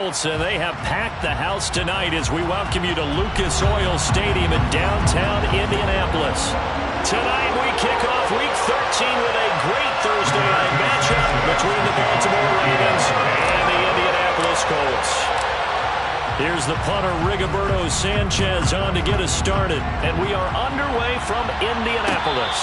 And they have packed the house tonight as we welcome you to Lucas Oil Stadium in downtown Indianapolis. Tonight we kick off Week 13 with a great Thursday night matchup between the Baltimore Ravens and the Indianapolis Colts. Here's the punter Rigoberto Sanchez on to get us started, and we are underway from Indianapolis.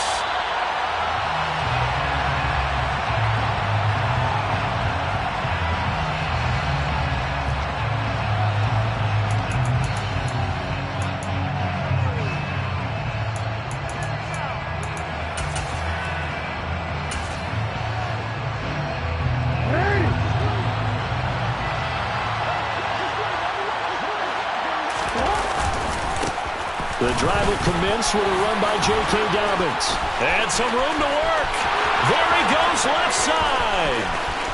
The drive will commence with a run by J.K. Dobbins. And some room to work. There he goes left side.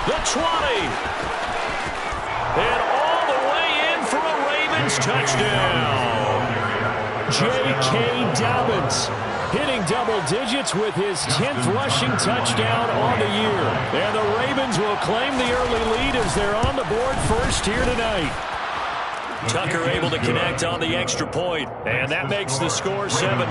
The 20. And all the way in for a Ravens touchdown. J.K. Dobbins hitting double digits with his 10th rushing touchdown on the year. And the Ravens will claim the early lead as they're on the board first here tonight. Tucker able to connect on the extra point, and that makes the score 7-0.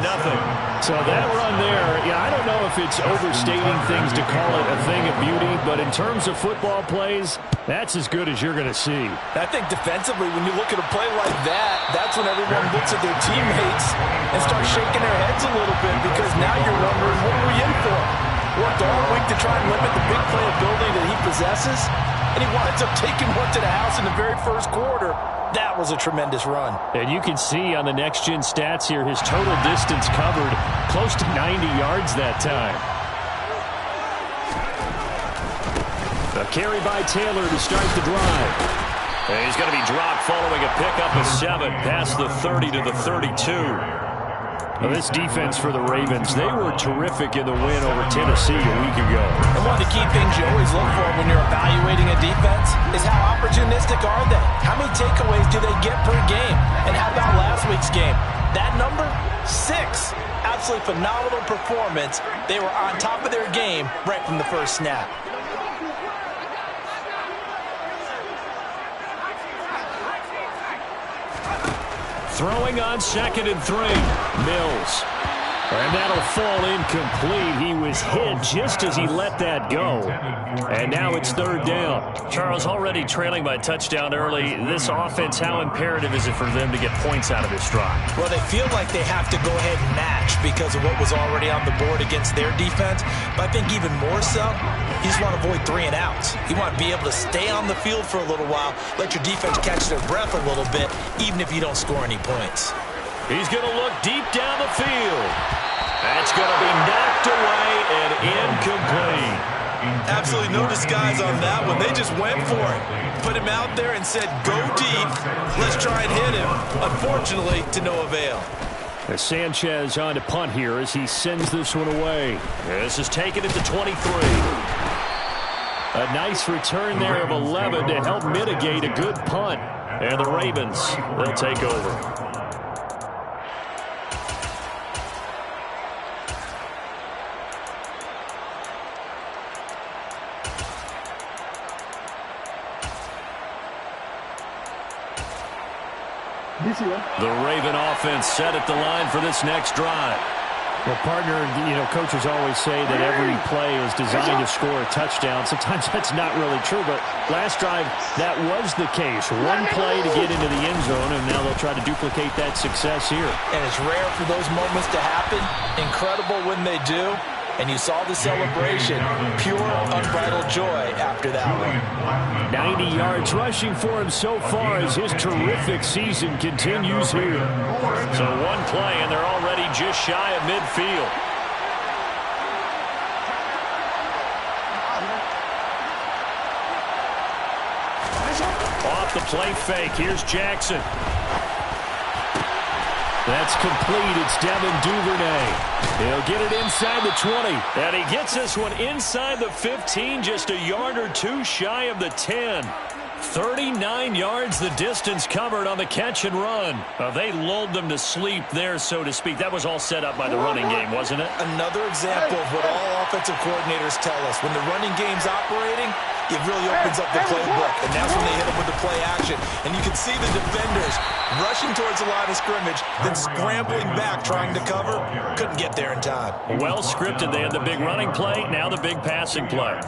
So that run there, I don't know if it's overstating things to call it a thing of beauty, but in terms of football plays, that's as good as you're going to see. I think defensively, when you look at a play like that, that's when everyone looks at their teammates and starts shaking their heads a little bit, because now you're wondering, what are we in for? Worked all week to try and limit the big playability that he possesses, and he winds up taking one to the house in the very first quarter. That was a tremendous run. And you can see on the next-gen stats here, his total distance covered close to 90 yards that time. A carry by Taylor to start the drive. And he's going to be dropped following a pickup of 7 past the 30 to the 32. Well, this defense for the Ravens, they were terrific in the win over Tennessee a week ago. And one of the key things you always look for when you're evaluating a defense is how opportunistic are they? How many takeaways do they get per game? And how about last week's game? That number? 6. Absolutely phenomenal performance. They were on top of their game right from the first snap. Throwing on 2nd and 3. Mills. And that'll fall incomplete. He was hit just as he let that go. And now it's 3rd down. Charles, already trailing by touchdown early. This offense, how imperative is it for them to get points out of this drive? Well, they feel like they have to go ahead and match because of what was already on the board against their defense. But I think even more so, you just want to avoid 3 and outs. You want to be able to stay on the field for a little while, let your defense catch their breath a little bit, even if you don't score any points. He's going to look deep down the field. That's going to be knocked away and incomplete. Absolutely no disguise on that one. They just went for it. Put him out there and said, go deep. Let's try and hit him. Unfortunately, to no avail. Sanchez on to punt here as he sends this one away. This is taken at the 23. A nice return there of 11 to help mitigate a good punt. And the Ravens, they'll take over. The Raven offense set at the line for this next drive. Well, partner, coaches always say that every play is designed to score a touchdown. Sometimes that's not really true, but last drive, that was the case. One play to get into the end zone, and now they'll try to duplicate that success here. And it's rare for those moments to happen. Incredible when they do. And you saw the celebration. Pure, unbridled joy after that one. 90 yards rushing for him so far as his terrific season continues here. So one play, and they're already just shy of midfield. Off the play fake. Here's Jackson. That's complete. It's Devin Duvernay. He'll get it inside the 20. And he gets this one inside the 15, just a yard or two shy of the 10. 39 yards the distance covered on the catch and run. They lulled them to sleep there, so to speak. That was all set up by the running game, wasn't it? Another example of what all offensive coordinators tell us. When the running game's operating, it really opens up the playbook. And that's when they hit him with the play action. And you can see the defenders rushing towards the line of scrimmage, then scrambling back, trying to cover. Couldn't get there in time. Well scripted. They had the big running play, now the big passing play.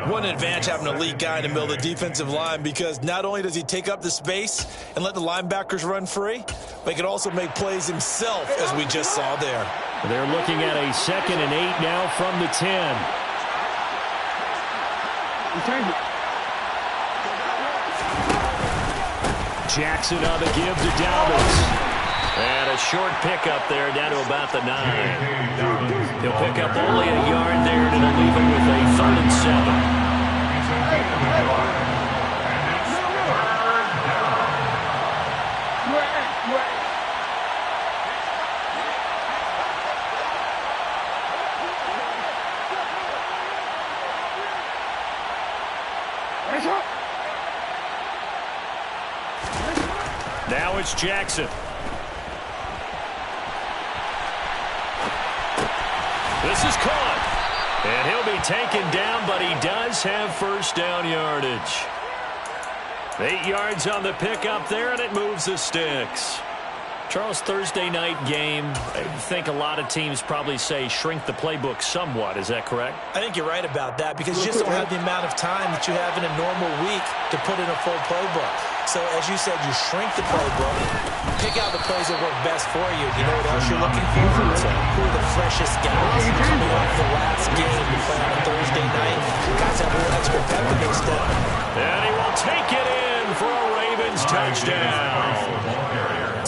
What an advantage having an elite guy in the middle of the defensive line, because not only does he take up the space and let the linebackers run free, but he can also make plays himself, as we just saw there. They're looking at a 2nd and 8 now from the 10. Jackson on the give to Dalvin. And a short pickup there down to about the 9. He'll pick up only a yard there, and it'll leave him with a 3rd and 7. Now it's Jackson. This is caught. And he'll be taken down, but he does have first down yardage. 8 yards on the pickup there, and it moves the sticks. Charles, Thursday night game, I think a lot of teams probably say shrink the playbook somewhat. Is that correct? I think you're right about that, because you just don't have the amount of time that you have in a normal week to put in a full playbook. So, as you said, you shrink the playbook, pick out the plays that work best for you. You know what else you're looking for? Who are the freshest guys coming off the last game to play on a Thursday night? Guys have a little extra pep in their step. And he will take it in for a Ravens touchdown.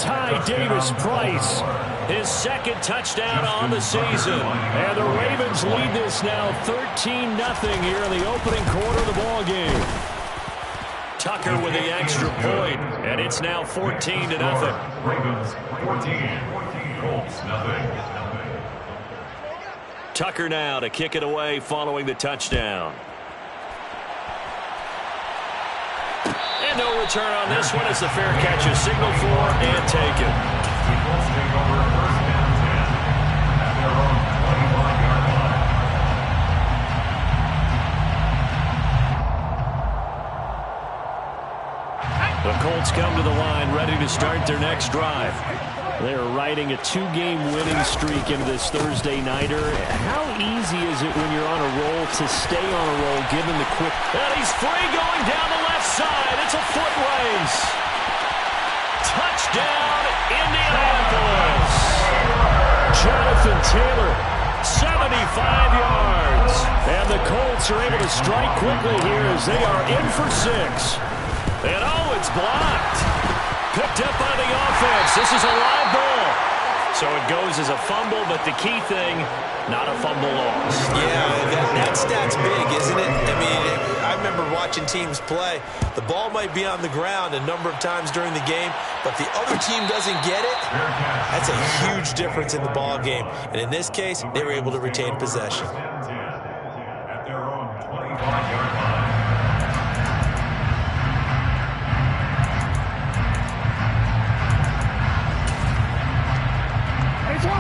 Ty Davis-Price, his 2nd touchdown on the season. And the Ravens lead this now 13-0 here in the opening quarter of the ball game. Tucker with the extra point, and it's now 14-0. Ravens 14, Colts nothing. Tucker now to kick it away following the touchdown. And no return on this one as the fair catch is signaled for and taken. The Colts take over 1st and 10 at their own 21-yard line. The Colts come to the line ready to start their next drive. They're riding a 2-game winning streak into this Thursday nighter. How easy is it when you're on a roll to stay on a roll given the quick... And he's free going down the left side. It's a foot race. Touchdown, Indianapolis. Jonathan Taylor, 75 yards. And the Colts are able to strike quickly here as they are in for 6. And oh, it's blocked. Picked up by the offense. This is a live ball. So it goes as a fumble, but the key thing, not a fumble loss. Yeah, that stat's big, isn't it? I mean, I remember watching teams play. The ball might be on the ground a number of times during the game, but the other team doesn't get it. That's a huge difference in the ball game. And in this case, they were able to retain possession. At their own 25-yard line.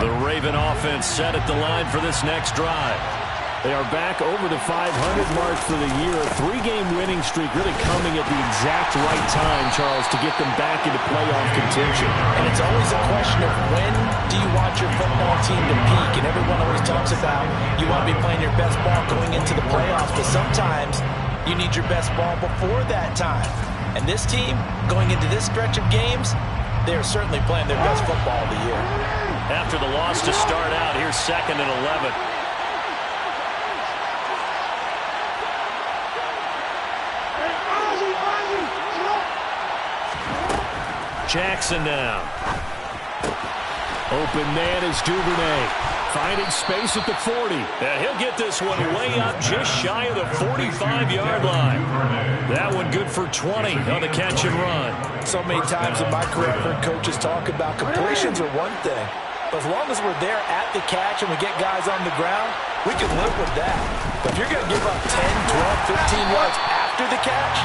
The Raven offense set at the line for this next drive. They are back over the 500 mark for the year. A 3-game winning streak really coming at the exact right time, Charles, to get them back into playoff contention. And it's always a question of when do you want your football team to peak? And everyone always talks about you want to be playing your best ball going into the playoffs, but sometimes you need your best ball before that time. And this team, going into this stretch of games, they are certainly playing their best football of the year. After the loss to start out, here's 2nd and 11. Jackson now. Open man is Duvernay. Finding space at the 40. And he'll get this one way up just shy of the 45-yard line. That one good for 20 on the catch and run. So many times in my career, I've heard coaches talk about completions are one thing. But as long as we're there at the catch and we get guys on the ground, we can live with that. But if you're going to give up 10, 12, 15 yards after the catch,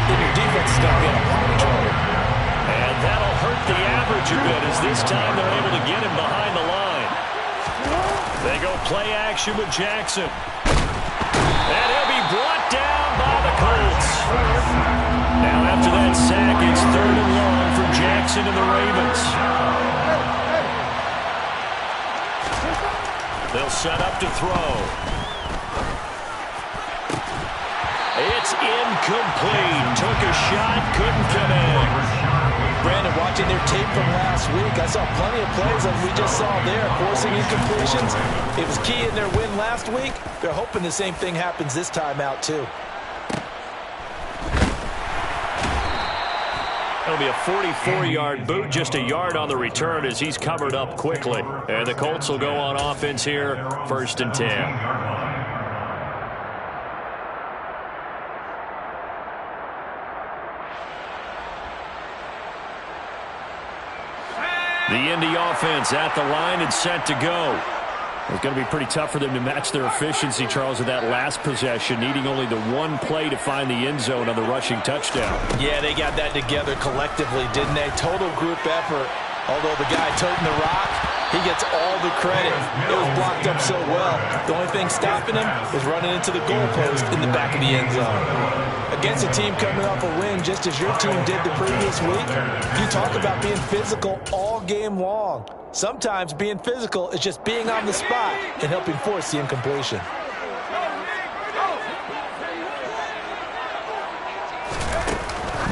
then your defense is going to be in a lot of trouble. And that'll hurt the average a bit as this time they're able to get him behind the line. They go play action with Jackson. And he'll be brought down by the Colts. Now after that sack, it's 3rd and long for Jackson and the Ravens. They'll set up to throw. It's incomplete. Took a shot, couldn't connect. Brandon, watching their tape from last week, I saw plenty of plays like we just saw there, forcing incompletions. It was key in their win last week. They're hoping the same thing happens this time out, too. It'll be a 44-yard boot, just a yard on the return as he's covered up quickly. And the Colts will go on offense here, 1st and 10. The Indy offense at the line and set to go. It's going to be pretty tough for them to match their efficiency, Charles, of that last possession, needing only the one play to find the end zone on the rushing touchdown. Yeah, they got that together collectively, didn't they? Total group effort. Although the guy toting the rock, he gets all the credit. It was blocked up so well. The only thing stopping him was running into the goalpost in the back of the end zone. Against a team coming off a win, just as your team did the previous week, you talk about being physical all game long. Sometimes being physical is just being on the spot and helping force the incompletion.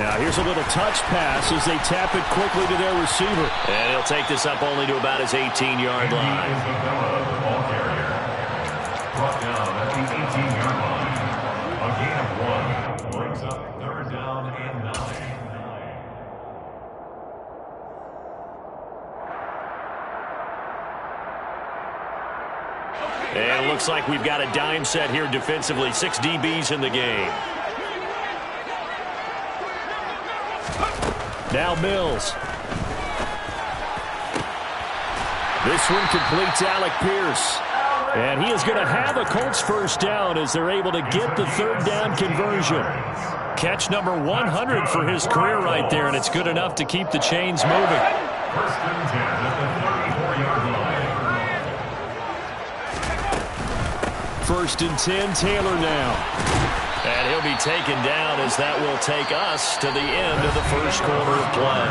Now here's a little touch pass as they tap it quickly to their receiver. And he'll take this up only to about his 18-yard line. Brought down at the 18-yard line. A gain of 1 brings up 3rd down and 9. And it looks like we've got a dime set here defensively. 6 DBs in the game. Now Mills. This one completes Alec Pierce. And he is going to have a Colts 1st down as they're able to get the 3rd down conversion. Catch number 100 for his career right there, and it's good enough to keep the chains moving. 1st and 10 at the 34-yard line. 1st and 10, Taylor now. And he'll be taken down as that will take us to the end of the 1st quarter of play.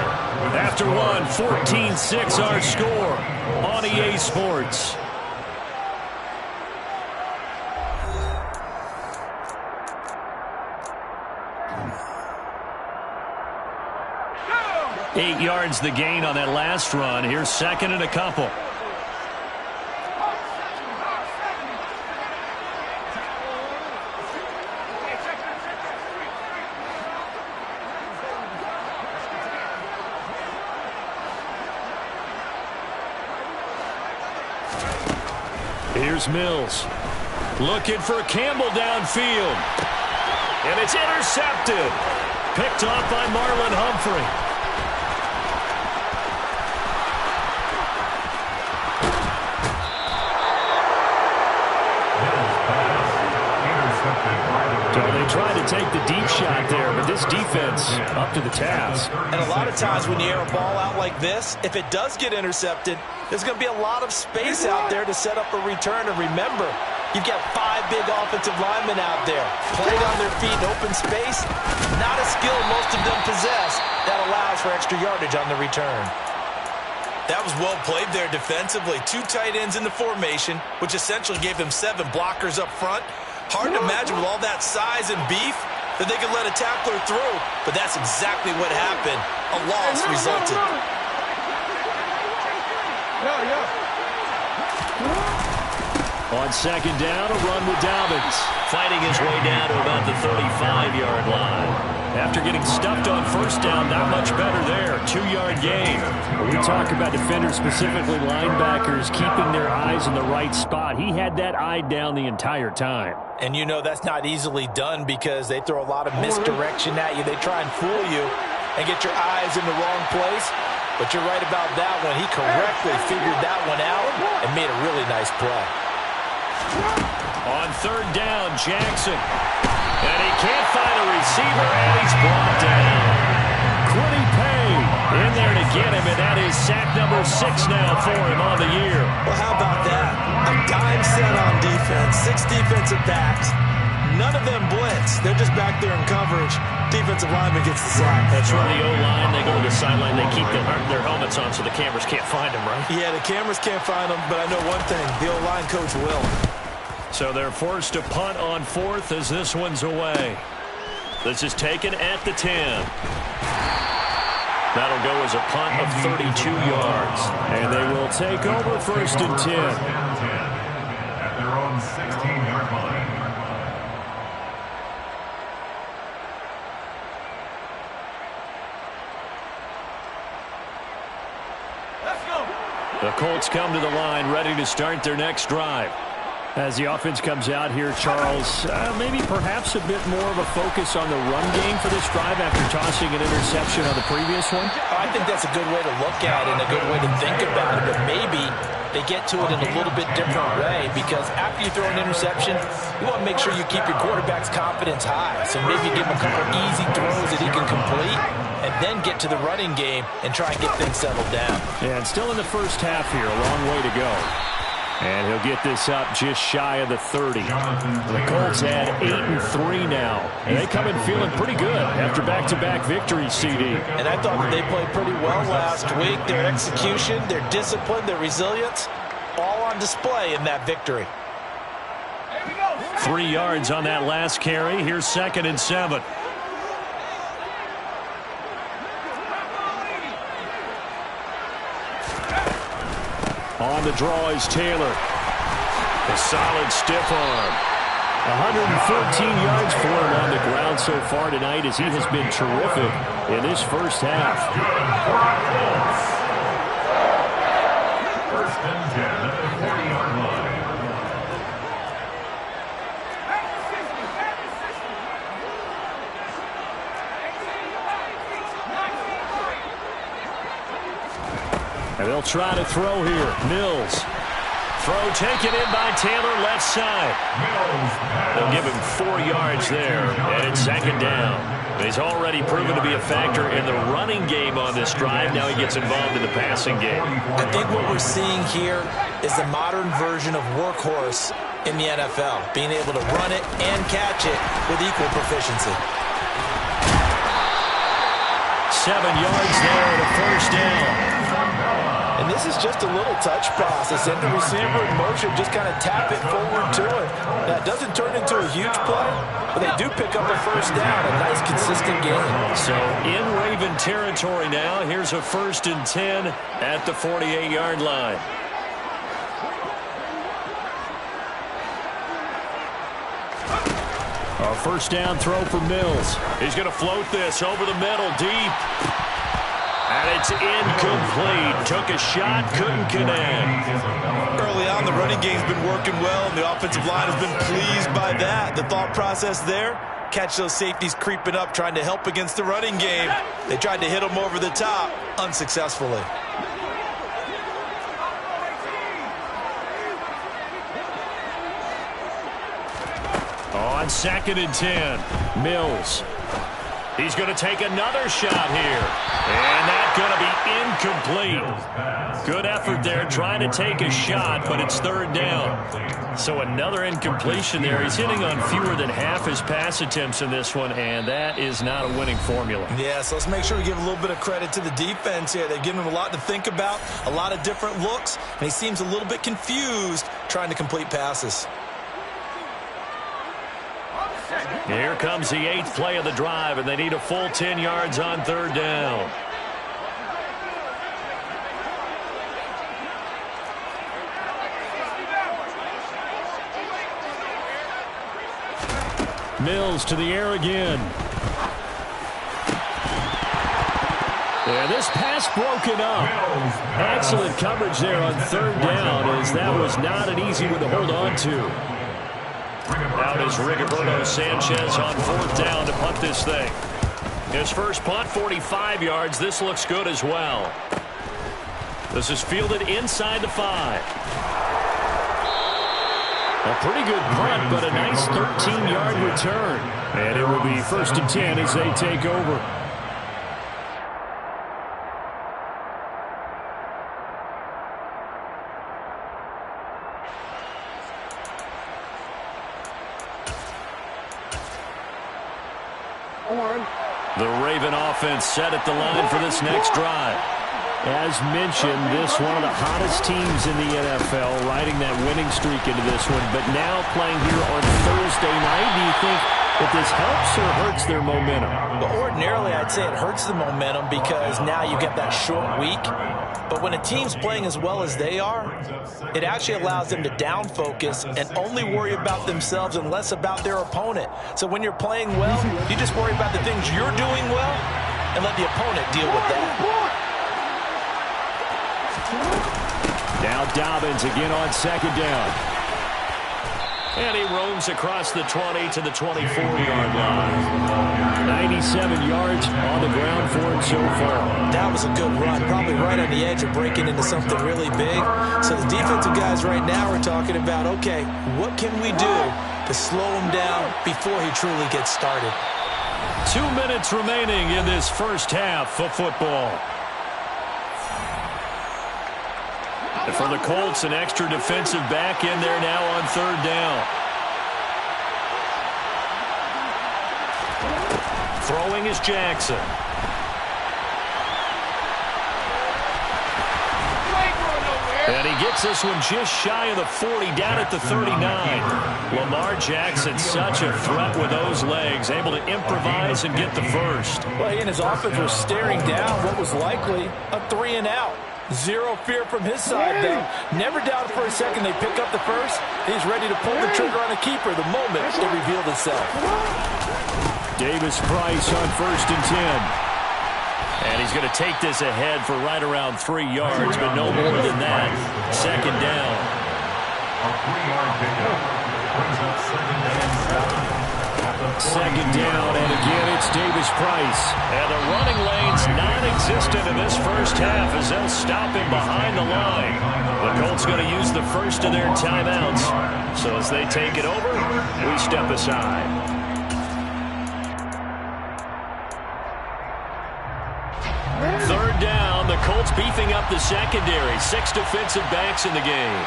After one, 14-6 our score on EA Sports. Eight yards the gain on that last run. Here's 2nd and a couple. Here's Mills. Looking for Campbell downfield. And it's intercepted. Picked off by Marlon Humphrey. So they tried to take the deep shot there, but this defense up to the task. And a lot of times when you air a ball out like this, if it does get intercepted, there's going to be a lot of space out there to set up a return. And remember, you've got 5 big offensive linemen out there playing on their feet in open space. Not a skill most of them possess that allows for extra yardage on the return. That was well played there defensively. 2 tight ends in the formation, which essentially gave them 7 blockers up front. Hard to imagine with all that size and beef that they could let a tackler through, but that's exactly what happened. A loss resulted. On 2nd down, a run with Dobbins. Fighting his way down to about the 35-yard line. After getting stuffed on 1st down, not much better there. 2-yard gain. When we talk about defenders, specifically linebackers, keeping their eyes in the right spot, he had that eye down the entire time. And you know that's not easily done because they throw a lot of misdirection at you. They try and fool you and get your eyes in the wrong place. But you're right about that one. He correctly figured that one out and made a really nice play. On 3rd down, Jackson. And he can't find a receiver, and he's brought down. Quiddy Pay in there to get him, and that is sack number 6 now for him on the year. Well, how about that? A dime set on defense, 6 defensive backs. None of them blitz. They're just back there in coverage. Defensive lineman gets the sack. That's where the O-line, they go to the sideline, they keep their helmets on so the cameras can't find them, right? Yeah, the cameras can't find them, but I know one thing. The O-line coach will. So they're forced to punt on 4th as this one's away. This is taken at the 10. That'll go as a punt of 32 yards. And they will take over 1st and 10. At their own 16-yard line. The Colts come to the line ready to start their next drive. As the offense comes out here, Charles, maybe perhaps a bit more of a focus on the run game for this drive after tossing an interception on the previous one? I think that's a good way to look at it and a good way to think about it, but maybe they get to it in a little bit different way because after you throw an interception, you want to make sure you keep your quarterback's confidence high. So maybe give him a couple easy throws that he can complete and then get to the running game and try and get things settled down. Yeah, and still in the first half here, a long way to go. And he'll get this up just shy of the 30. The Colts add 8-3 now. And they come in feeling pretty good after back-to-back victories, CD. And I thought that they played pretty well last week. Their execution, their discipline, their resilience, all on display in that victory. 3 yards on that last carry. Here's 2nd and 7. On the draw is Taylor. A solid stiff arm. 114 yards for him on the ground so far tonight as he has been terrific in this first half. First and 10 at the 40-yard line. And they'll try to throw here. Mills. Throw taken in by Taylor, left side. They'll give him 4 yards there, and it's 2nd down. He's already proven to be a factor in the running game on this drive. Now he gets involved in the passing game. I think what we're seeing here is the modern version of workhorse in the NFL, being able to run it and catch it with equal proficiency. 7 yards there and a first down. And this is just a little touch pass. They send the receiver in motion, just kind of tap it forward to it. Now, it doesn't turn into a huge play, but they do pick up a first down, a nice, consistent gain. So, in Raven territory now, here's a 1st and 10 at the 48-yard line. A first down throw for Mills. He's going to float this over the middle, deep. And it's incomplete. Took a shot, couldn't connect. Early on, the running game's been working well, and the offensive line has been pleased by that. The thought process there, catch those safeties creeping up, trying to help against the running game. They tried to hit them over the top, unsuccessfully. On 2nd and 10, Mills. He's going to take another shot here. And that's going to be incomplete. Good effort there trying to take a shot, but it's 3rd down. So another incompletion there. He's hitting on fewer than half his pass attempts in this one, and that is not a winning formula. Yeah, so let's make sure we give a little bit of credit to the defense here. They've given him a lot to think about, a lot of different looks, and he seems a little bit confused trying to complete passes. Here comes the 8th play of the drive, and they need a full 10 yards on 3rd down. Mills to the air again. And this pass broken up. Excellent coverage there on 3rd down, as that was not an easy one to hold on to. Out is Rigoberto Sanchez on 4th down to punt this thing. His first punt, 45 yards. This looks good as well. This is fielded inside the 5. A pretty good punt, but a nice 13-yard return. And it will be 1st and 10 as they take over. The Raven offense set at the line for this next drive. As mentioned, this one of the hottest teams in the NFL, riding that winning streak into this one, but now playing here on Thursday night. Do you think that this helps or hurts their momentum? Well, ordinarily, I'd say it hurts the momentum because now you get that short week. But when a team's playing as well as they are, it actually allows them to down focus and only worry about themselves and less about their opponent. So when you're playing well, you just worry about the things you're doing well and let the opponent deal with that. Now Dobbins again on second down. And he roams across the 20 to the 24-yard line. 97 yards on the ground for him so far. That was a good run, probably right on the edge of breaking into something really big. So the defensive guys right now are talking about, okay, what can we do to slow him down before he truly gets started? 2 minutes remaining in this first half of football. And for the Colts, an extra defensive back in there now on third down. Throwing is Jackson. And he gets this one just shy of the 40, down at the 39. Lamar Jackson, such a threat with those legs, able to improvise and get the first. Well, he and his offense were staring down what was likely a 3-and-out. Zero fear from his side, though. Never doubted for a second they pick up the first. He's ready to pull the trigger on a keeper the moment it revealed itself. Davis-Price on 1st and 10. And he's going to take this ahead for right around 3 yards, but no more than that. Second down. A 3-yard pickup brings up Second down, and again it's Davis-Price. And the running lane's non-existent in this first half as they'll stop him behind the line. The Colts going to use the first of their timeouts. So as they take it over, we step aside. Third down, the Colts beefing up the secondary. 6 defensive backs in the game.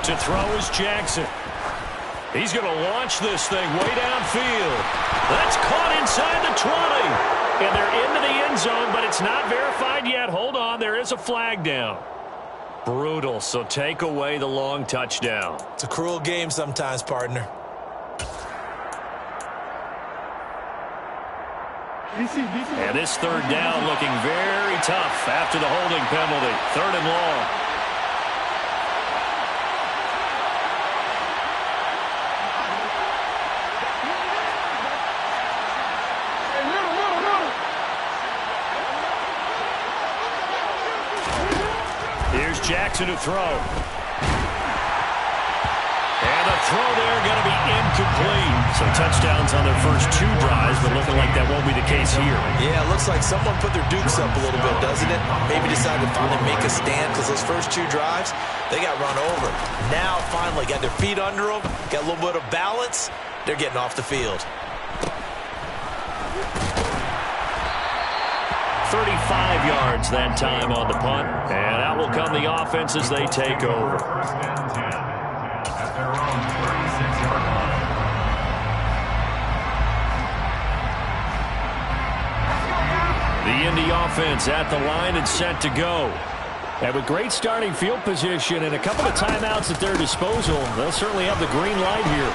To throw is Jackson. He's going to launch this thing way downfield. That's caught inside the 20. And they're into the end zone, but it's not verified yet. Hold on, there is a flag down. Brutal, so take away the long touchdown. It's a cruel game sometimes, partner. And this third down looking very tough after the holding penalty. 3rd and long. Here's Jackson to throw. And the throw there going to be incomplete. So touchdowns on their first 2 drives, but looking like that won't be the case here. Yeah, it looks like someone put their dukes up a little bit, doesn't it? Maybe decided to finally make a stand because those first 2 drives, they got run over. Now, finally, got their feet under them, got a little bit of balance. They're getting off the field. 35 yards that time on the punt. And out will come the offense as they take over. First and 10 at their own 36-yard line. The Indy offense at the line and set to go. And with great starting field position and a couple of timeouts at their disposal, they'll certainly have the green light here.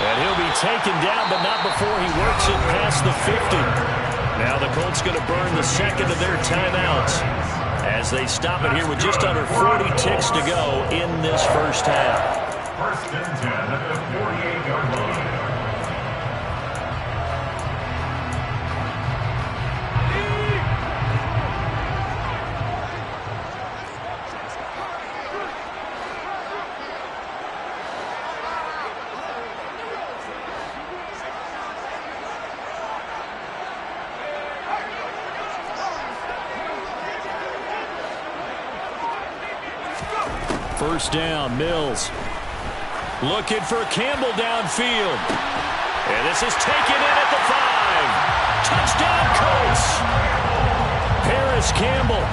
And he'll be taken down, but not before he works it past the 50. Now the Colts going to burn the second of their timeouts as they stop it here with just under 40 ticks to go in this first half. First and 10 at the 48-yard line. First down, Mills. Looking for Campbell downfield. And this is taken in at the 5. Touchdown, Colts. Paris Campbell,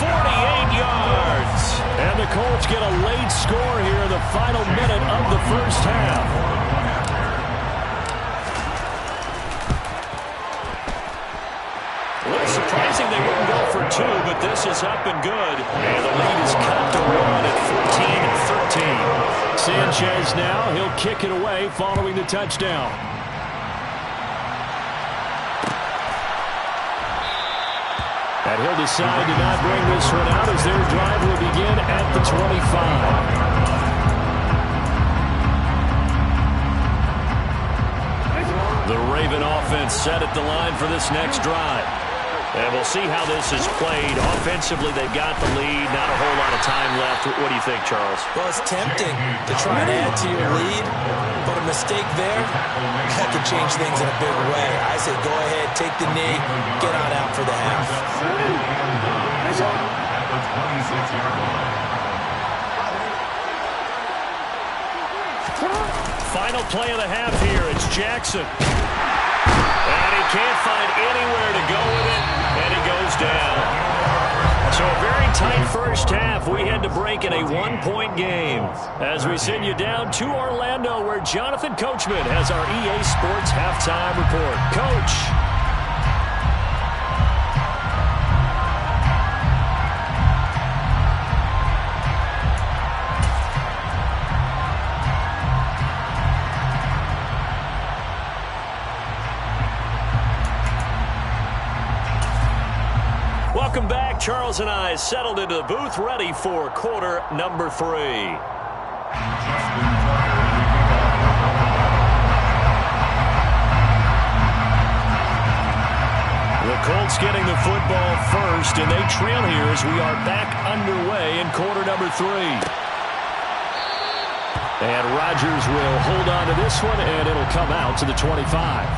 48 yards. And the Colts get a late score here in the final minute of the first half. A little surprising they wouldn't go for two, but this is up and good. And the lead is cut to 1 at 14-13. Sanchez now, he'll kick it away following the touchdown. And he'll decide to not bring this one out as their drive will begin at the 25. The Raven offense set at the line for this next drive. And we'll see how this is played. Offensively, they've got the lead. Not a whole lot of time left. What do you think, Charles? Well, it's tempting to try and add to your lead, but a mistake there, that could change things in a big way. I say go ahead, take the knee, get on out for the half. At the 26-yard line. Final play of the half here. It's Jackson. And he can't find anywhere to go with it, and he goes down. So a very tight first half. We had to break in a one-point game. As we send you down to Orlando, where Jonathan Coachman has our EA Sports halftime report. Coach. Welcome back. Charles and I settled into the booth, ready for quarter number 3. The Colts getting the football first, and they trail here as we are back underway in quarter number 3. And Rodgers will hold on to this one, and it'll come out to the 25.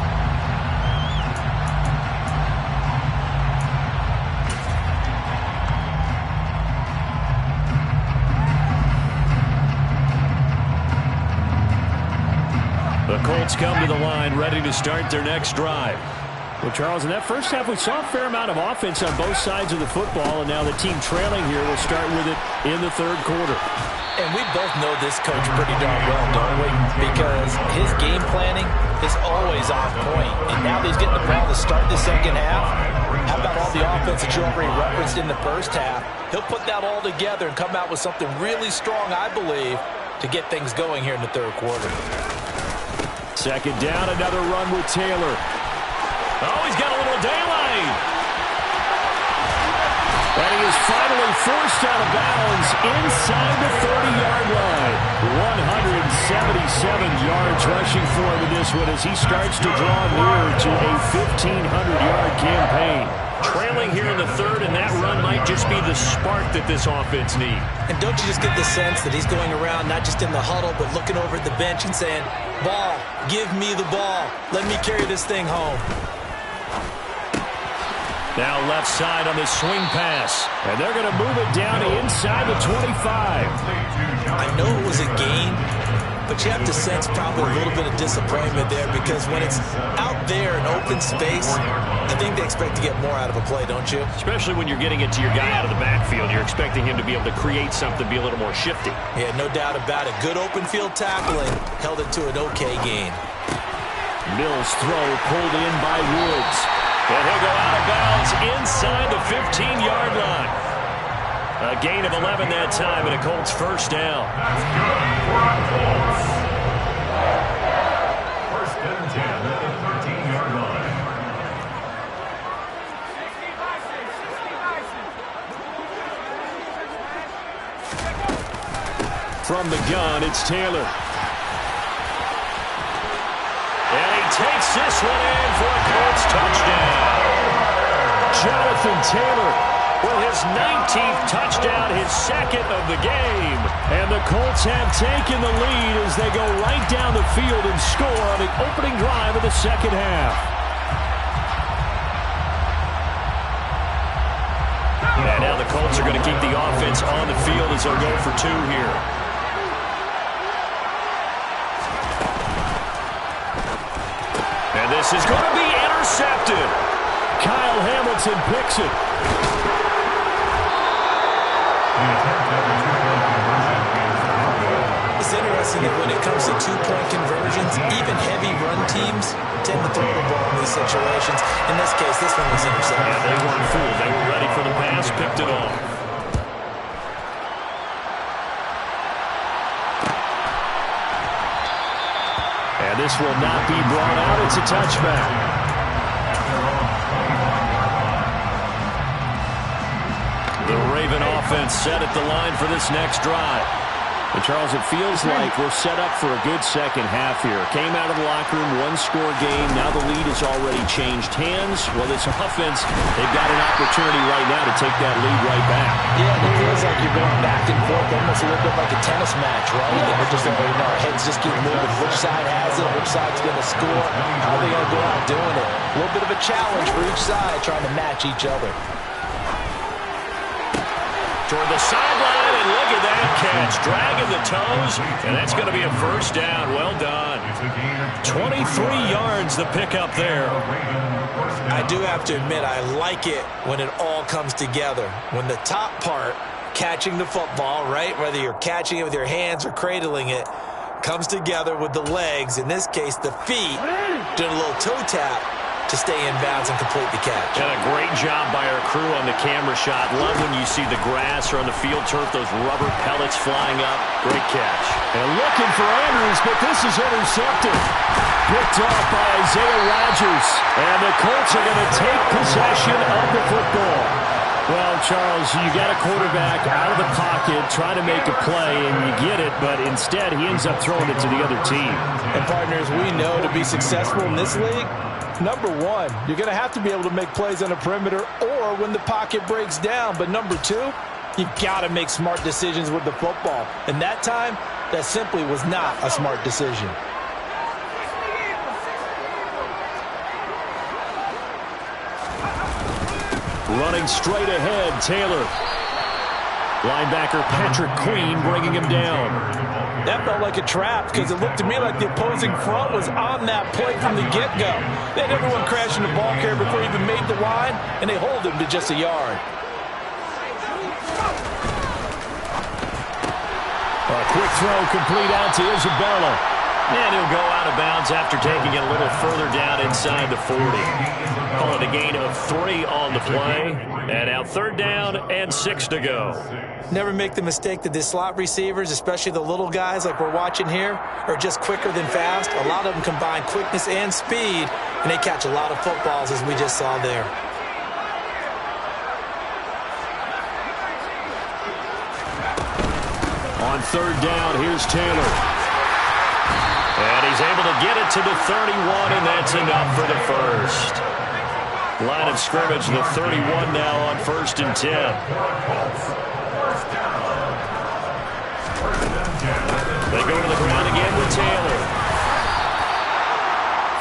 The Colts come to the line, ready to start their next drive. Well, Charles, in that first half, we saw a fair amount of offense on both sides of the football, and now the team trailing here will start with it in the third quarter. And we both know this coach pretty darn well, don't we? Because his game planning is always on point. And now that he's getting the ball to start the second half, how about all the offense that you already referenced in the first half? He'll put that all together and come out with something really strong, I believe, to get things going here in the third quarter. Second down, another run with Taylor. Oh, he's got a little daylight. And he is finally forced out of bounds inside the 30-yard line. 177 yards rushing for him in this one as he starts to draw near to a 1,500-yard campaign. Trailing here in the third, and that run might just be the spark that this offense needs. And don't you just get the sense that he's going around not just in the huddle, but looking over at the bench and saying, ball, give me the ball. Let me carry this thing home. Now left side on the swing pass. And they're going to move it down to inside the 25. I know it was a gain, but you have to sense probably a little bit of disappointment there because when it's out there in open space, I think they expect to get more out of a play, don't you? Especially when you're getting it to your guy out of the backfield. You're expecting him to be able to create something, be a little more shifty. Yeah, no doubt about it. Good open field tackling held it to an okay gain. Mills' throw pulled in by Woods. And he'll go out of bounds inside the 15-yard line. A gain of 11 that time, and a Colts first down. That's good for a Colts. First and 10 at the 13-yard line. From the gun, it's Taylor. And he takes this one in for a Colts touchdown. Jonathan Taylor with his 19th touchdown, his second of the game. And the Colts have taken the lead as they go right down the field and score on the opening drive of the second half. And now the Colts are going to keep the offense on the field as they'll go for 2 here. And this is going to be intercepted. Kyle Hamilton picks it. It's interesting that when it comes to two-point conversions, even heavy run teams tend to throw the ball in these situations. In this case, this one was intercepted. Yeah, they weren't fooled. They were ready for the pass, picked it off. And this will not be brought out. It's a touchback. The Raven offense set at the line for this next drive. And Charles, it feels like we're set up for a good second half here. Came out of the locker room, one-score game. Now the lead has already changed hands. Well, this offense, they've got an opportunity right now to take that lead right back. Yeah, it feels like you're going back and forth, almost a little bit like a tennis match, right? And we're just, our heads just keep moving. Which side has it? Which side's going to score? How are they going to go out doing it? A little bit of a challenge for each side, trying to match each other. Toward the sideline, and look at that catch. Dragging the toes, and that's going to be a first down. Well done. 23 yards the pickup there. I do have to admit, I like it when it all comes together. When the top part, catching the football, right, whether you're catching it with your hands or cradling it, comes together with the legs, in this case the feet, doing a little toe tap to stay in bounds and complete the catch. And a great job by our crew on the camera shot. Love when you see the grass or on the field turf, those rubber pellets flying up. Great catch. And looking for Andrews, but this is intercepted. Picked off by Isaiah Rodgers. And the Colts are going to take possession of the football. Well, Charles, you got a quarterback out of the pocket trying to make a play, and you get it, but instead he ends up throwing it to the other team. And partners, we know to be successful in this league, number one, you're going to have to be able to make plays on the perimeter or when the pocket breaks down. But number two, you've got to make smart decisions with the football. And that time, that simply was not a smart decision. Running straight ahead, Taylor. Linebacker Patrick Queen bringing him down. That felt like a trap because it looked to me like the opposing front was on that play from the get-go. They had everyone crashing the ball carrier before he even made the line, and they hold him to just a yard. A quick throw complete out to Isabella. And he'll go out of bounds after taking it a little further down inside the 40. Call it a gain of 3 on the play. And now 3rd down and 6 to go. Never make the mistake that the slot receivers, especially the little guys like we're watching here, are just quicker than fast. A lot of them combine quickness and speed, and they catch a lot of footballs, as we just saw there. On 3rd down, here's Taylor. And he's able to get it to the 31, and that's enough for the first. Line of scrimmage, the 31 now on 1st and 10. They go to the ground again with Taylor.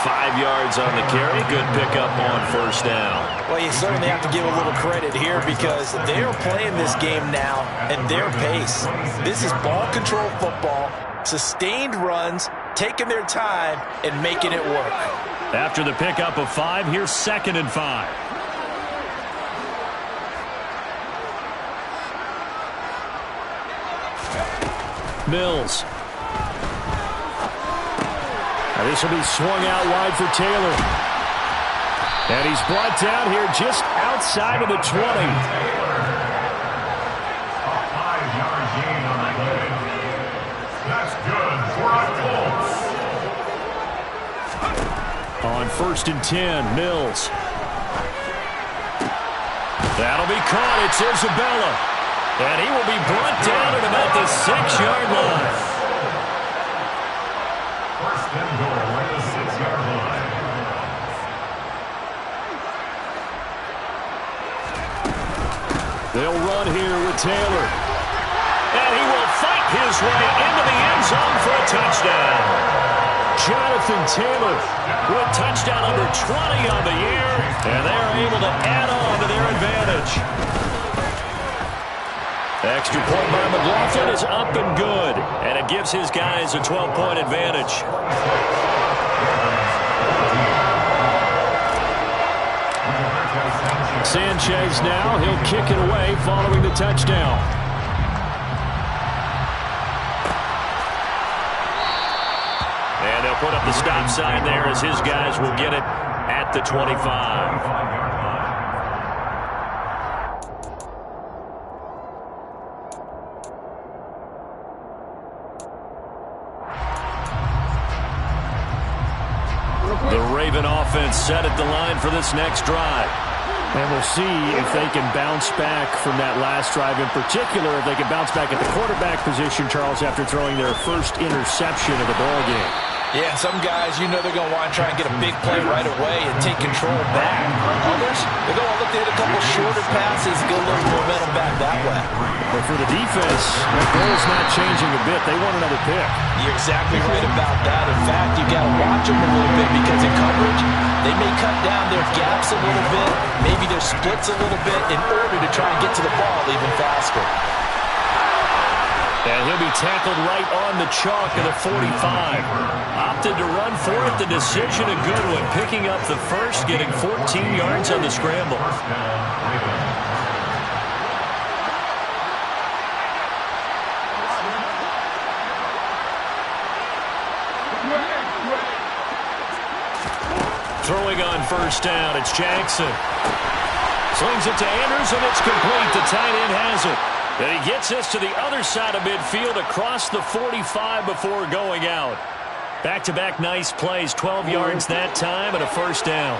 5 yards on the carry. Good pickup on 1st down. Well, you certainly have to give a little credit here because they're playing this game now at their pace. This is ball control football, sustained runs, taking their time and making it work. After the pickup of 5, here's 2nd and 5. Mills. Now this will be swung out wide for Taylor. And he's brought down here just outside of the 20. A 5-yard gain on the play. That's good for the Colts. On 1st and 10, Mills. That'll be caught. It's Isabella. And he will be brought down at about the 6-yard line. 1st and goal at the 6-yard line. They'll run here with Taylor. And he will fight his way into the end zone for a touchdown. Jonathan Taylor with touchdown number 20 on the year. And they are able to add on to their advantage. Extra point by McLaughlin is up and good. And it gives his guys a 12-point advantage. Sanchez now, he'll kick it away following the touchdown. put up the stop sign there as his guys will get it at the 25. The Raven offense set at the line for this next drive. And we'll see if they can bounce back from that last drive. In particular, if they can bounce back at the quarterback position, Charles, after throwing their first interception of the ballgame. Yeah, some guys, you know they're going to want to try and get a big play right away and take control back. Others, they're going to look to hit a couple shorter passes, get a little momentum back that way. But for the defense, the goal's not changing a bit. They want another pick. You're exactly right about that. In fact, you got to watch them a little bit because in coverage, they may cut down their gaps a little bit, maybe their splits a little bit in order to try and get to the ball even faster. And he'll be tackled right on the chalk of the 45. Opted to run for it. The decision a good one. Picking up the first, getting 14 yards on the scramble. Throwing on first down, it's Jackson. Slings it to Andrews, and it's complete. The tight end has it. And he gets us to the other side of midfield across the 45 before going out. Back-to-back nice plays, 12 yards that time and a first down.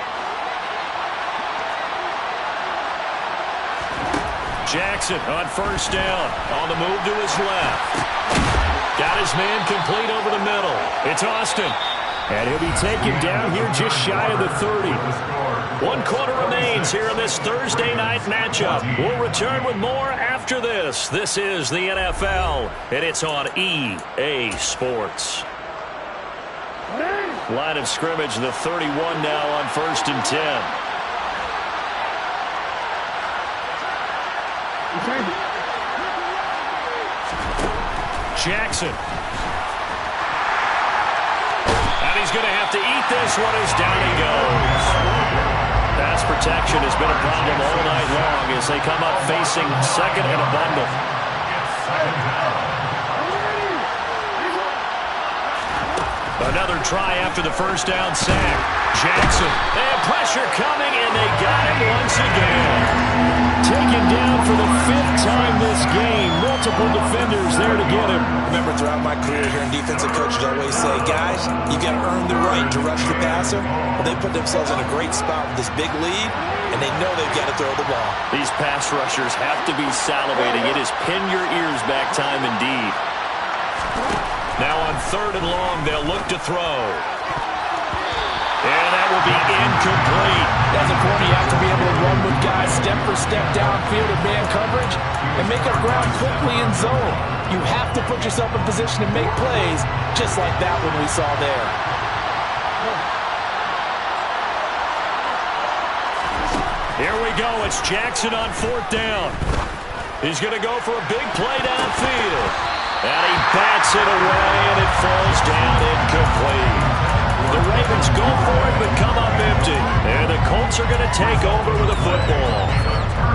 Jackson on first down. On the move to his left. Got his man complete over the middle. It's Austin. And he'll be taken down here just shy of the 30. 1 quarter remains here in this Thursday night matchup. We'll return with more after this. This is the NFL, and it's on EA Sports. Line of scrimmage, the 31 now on 1st and 10. Jackson. And he's going to have to eat this one as down he goes. Pass protection has been a problem all night long as they come up facing second and a bundle. Another try after the first down sack. Jackson. And pressure coming, and they got him once again. Taken down for the 5th time this game. Multiple defenders there to get him. Remember, throughout my career here in defensive coaches always say, guys, you got to earn the right to rush the passer. Well, they put themselves in a great spot with this big lead, and they know they've got to throw the ball. These pass rushers have to be salivating. It is pin your ears back time indeed. Now on 3rd and long, they'll look to throw. And that will be incomplete. That's important. You have to be able to run with guys step for step downfield in man coverage and make up ground quickly in zone. You have to put yourself in position to make plays, just like that one we saw there. Here we go. It's Jackson on 4th down. He's going to go for a big play downfield. And he bats it away, and it falls down incomplete. The Ravens go for it, but come up empty. And the Colts are going to take over with a football.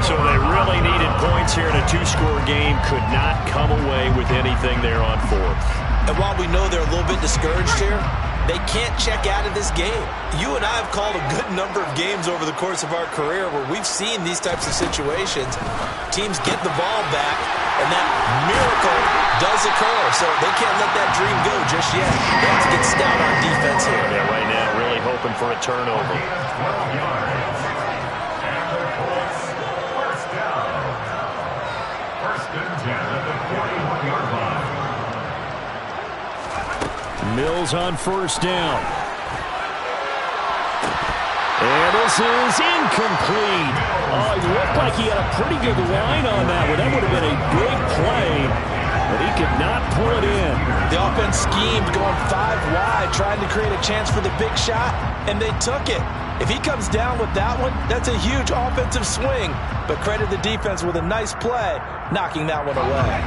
So they really needed points here in a 2-score game. Could not come away with anything there on 4th. And while we know they're a little bit discouraged here, they can't check out of this game. You and I have called a good number of games over the course of our career where we've seen these types of situations. Teams get the ball back, and that miracle does occur. So they can't let that dream go just yet. They have to get stout on defense here. Yeah, right now really hoping for a turnover. 12 yards. And the Colts first down. 1st and 10 at the 41-yard line. Mills on first down. And this is incomplete. Oh, it looked like he had a pretty good line on that one. That would have been a big play, but he could not pull it in. The offense schemed going 5 wide, trying to create a chance for the big shot, and they took it. If he comes down with that one, that's a huge offensive swing. But credit the defense with a nice play, knocking that one away.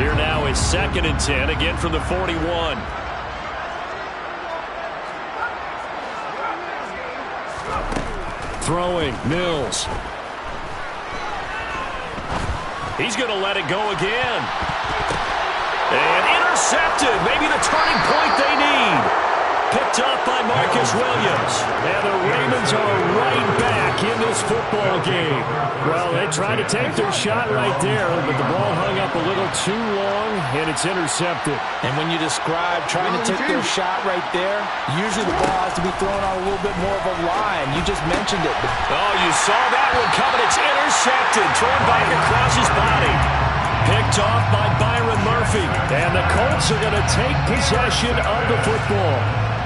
Here now is 2nd and 10, again from the 41. Throwing, Mills. He's going to let it go again. And intercepted. Maybe the turning point they need. picked off by Marcus Williams. And the Ravens are right back in this football game. Well, they tried to take their shot right there, but the ball hung up a little too long, and it's intercepted. And when you describe trying to take their shot right there, usually the ball has to be thrown on a little bit more of a line. You just mentioned it. Oh, you saw that one coming. It's intercepted. Thrown back across his body. Picked off by Byron Murphy. And the Colts are going to take possession of the football.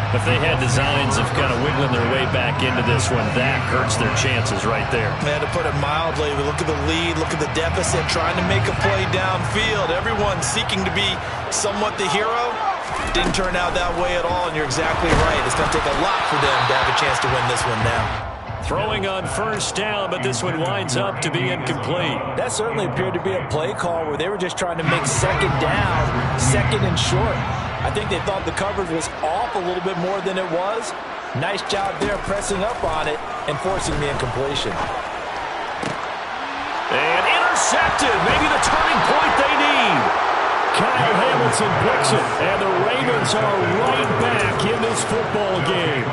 If they had designs of kind of wiggling their way back into this one, that hurts their chances right there. Man, to put it mildly, look at the lead, look at the deficit, trying to make a play downfield. Everyone seeking to be somewhat the hero. Didn't turn out that way at all, and you're exactly right. It's going to take a lot for them to have a chance to win this one now. Throwing on first down, but this one winds up to be incomplete. That certainly appeared to be a play call where they were just trying to make second down, second and short. I think they thought the coverage was off a little bit more than it was. Nice job there pressing up on it and forcing the incompletion. And intercepted. Maybe the turning point they need. Kyle Hamilton picks it, and the Ravens are right back in this football game.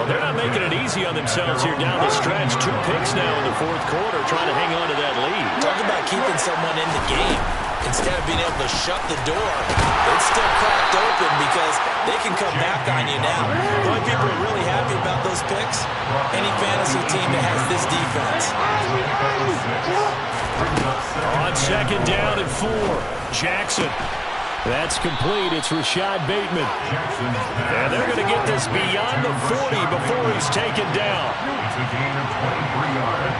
Well, they're not making it easy on themselves here down the stretch. 2 picks now in the fourth quarter, trying to hang on to that lead. Talk about keeping someone in the game. Instead of being able to shut the door, it's still cracked open because they can come back on you now. The only people who are really happy about those picks, any fantasy team that has this defense. On second down and 4, Jackson. That's complete. It's Rashad Bateman. And they're going to get this beyond the 40 before he's taken down. It's a gain of 23 yards.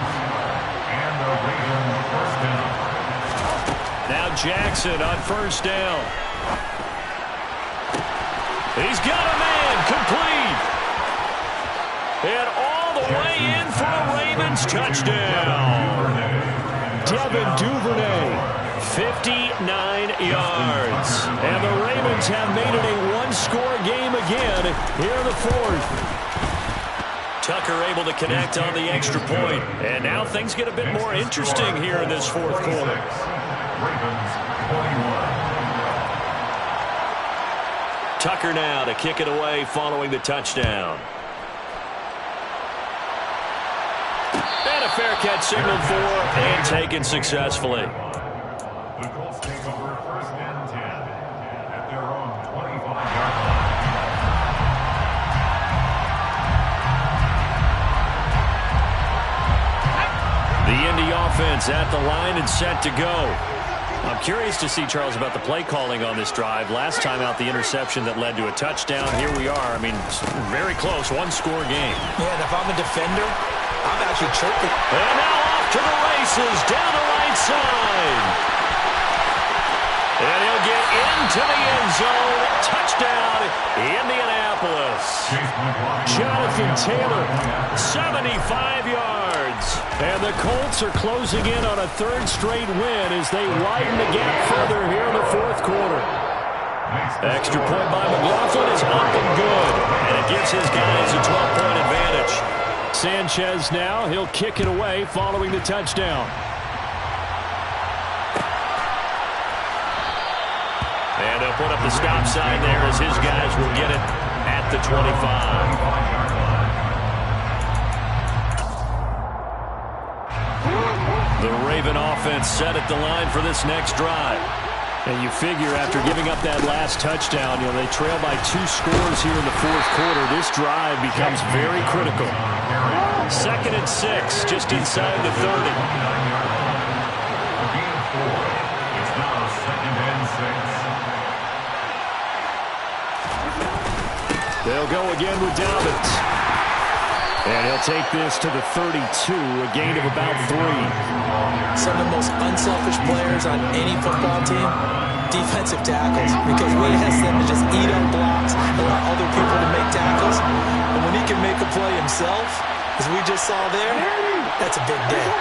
And the Ravens first down. Now Jackson on first down. He's got a man, complete. And all the way in for a Ravens touchdown. Devin Duvernay. 59 yards. And the Ravens have made it a one-score game again here in the fourth. Tucker able to connect on the extra point. And now things get a bit more interesting here in this fourth quarter. Ravens 21. Tucker now to kick it away following the touchdown. And a fair catch signaled for and taken successfully. The Colts take over first and 10 at their own 25-yard line. The Indy offense at the line and set to go. I'm curious to see, Charles, about the play calling on this drive. Last time out, the interception that led to a touchdown. Here we are. I mean, very close, one-score game. Yeah, and if I'm a defender, I'm actually chirping. And now off to the races down the right side. And he'll get into the end zone. Touchdown, Indianapolis. Jonathan Taylor. 75 yards. And the Colts are closing in on a third straight win as they widen the gap further here in the fourth quarter. Extra point by McLaughlin is up and good. And it gives his guys a 12-point advantage. Sanchez now, he'll kick it away following the touchdown. And they'll put up the stop sign there as his guys will get it at the 25. The Raven offense set at the line for this next drive. And you figure after giving up that last touchdown, they trail by 2 scores here in the fourth quarter. This drive becomes very critical. 2nd and 6, just inside the 30. It's now 2nd and 6. They'll go again with Dobbins. And he'll take this to the 32, a gain of about 3. Some of the most unselfish players on any football team, defensive tackles, because we ask them to just eat up blocks, allow other people to make tackles. And when he can make a play himself, as we just saw there, that's a big day.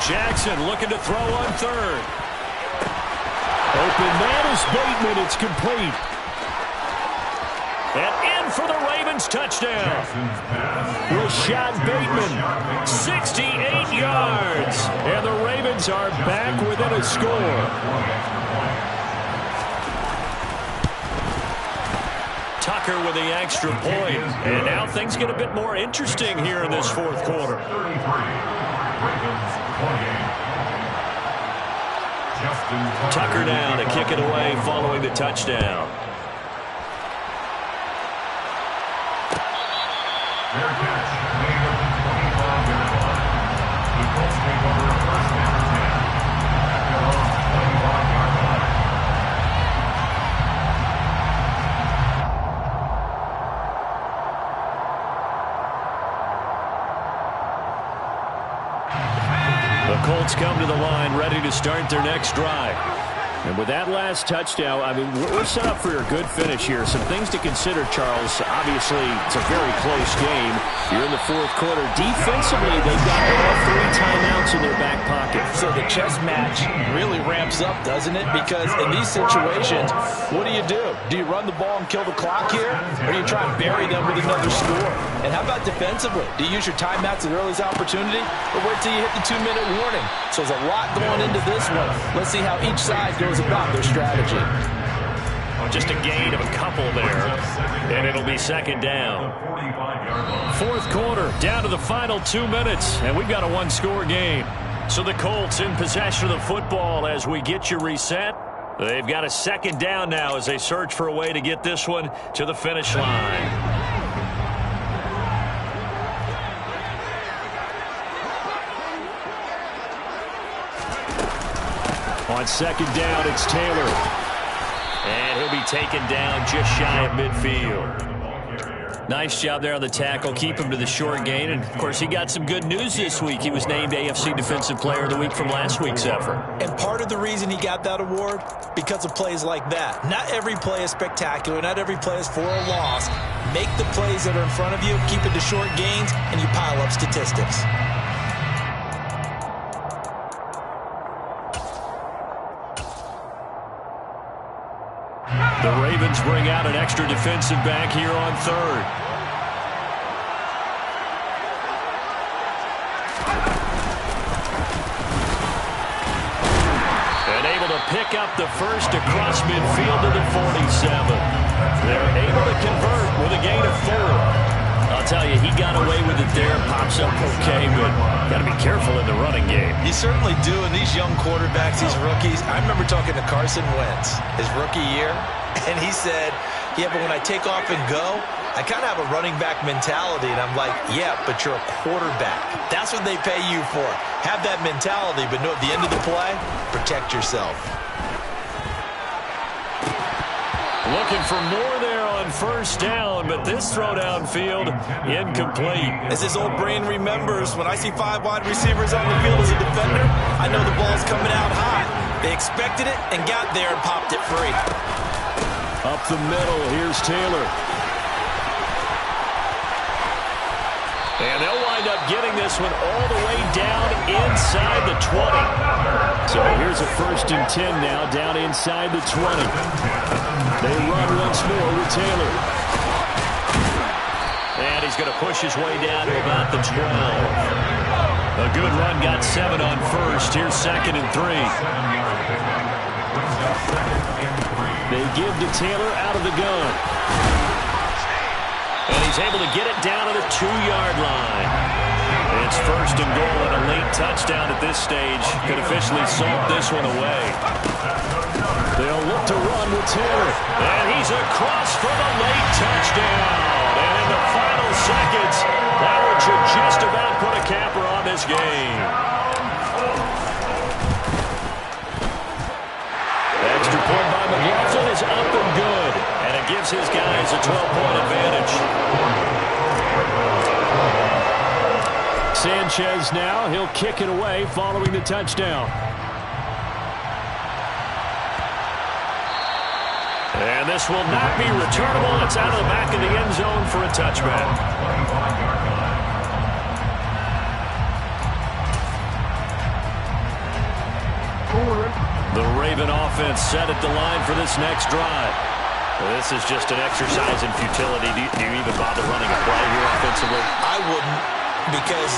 Jackson looking to throw on third. Open man is Bateman. It's complete. And in for the Ravens touchdown. Rashad Bateman, 68 yards. And the Ravens are back within a score. Tucker with the extra point. And now things get a bit more interesting here in this fourth quarter. Tucker now to kick it away following the touchdown. Their catch made at the 25-yard line. The Colts take over a first down and 10 at their own 25-yard line. The Colts come to the line ready to start their next drive. And with that last touchdown, I mean, we're set up for a good finish here. Some things to consider, Charles. Obviously, it's a very close game. You're in the fourth quarter. Defensively, they've got all 3 timeouts in their back pocket. So the chess match really ramps up, doesn't it? Because in these situations, what do? Do you run the ball and kill the clock here? Or do you try and bury them with another score? And how about defensively? Do you use your timeouts at the earliest opportunity? Or wait till you hit the 2-minute warning? So there's a lot going into this one. Let's see how each side goes about their strategy. Just a gain of a couple there, and it'll be second down. Fourth quarter, down to the final 2 minutes, and we've got a 1-score game. So the Colts in possession of the football as we get you reset. They've got a second down now as they search for a way to get this one to the finish line. On second down, it's Taylor. And he'll be taken down just shy of midfield. Nice job there on the tackle. Keep him to the short gain. And, of course, he got some good news this week. He was named AFC Defensive Player of the Week from last week's effort. And part of the reason he got that award, because of plays like that. Not every play is spectacular. Not every play is for a loss. Make the plays that are in front of you, keep it to short gains, and you pile up statistics. The Ravens bring out an extra defensive back here on third. And able to pick up the first across midfield to the 47. They're able to convert with a gain of 4. I'll tell you, he got away with it there, pops up okay, but got to be careful in the running game. You certainly do, and these young quarterbacks, these rookies. I remember talking to Carson Wentz his rookie year, and he said, yeah, but when I take off and go, I kind of have a running back mentality. And I'm like, yeah, but you're a quarterback. That's what they pay you for. Have that mentality, but no, at the end of the play, protect yourself. Looking for more there on first down, but this throw downfield incomplete. As his old brain remembers, when I see 5 wide receivers on the field as a defender, I know the ball's coming out high. They expected it and got there and popped it free. Up the middle, here's Taylor. And they'll wind up getting this one all the way down inside the 20. So here's a 1st and 10 now, down inside the 20. They run once more with Taylor. And he's going to push his way down to about the 12. A good run, got 7 on first. Here's 2nd and 3. They give to Taylor out of the gun. And he's able to get it down to the 2-yard line. It's 1st and goal, and a late touchdown at this stage could officially salt this one away. They'll look to run with Taylor. And he's across for the late touchdown. And in the final seconds, that one should just about put a capper on this game. Extra point by McLaughlin is up and good. And it gives his guys a 12-point advantage. Sanchez now, he'll kick it away following the touchdown. And this will not be returnable. It's out of the back of the end zone for a touchback. The Raven offense set at the line for this next drive. Well, this is just an exercise in futility. Do you even bother running a play here offensively? I wouldn't, because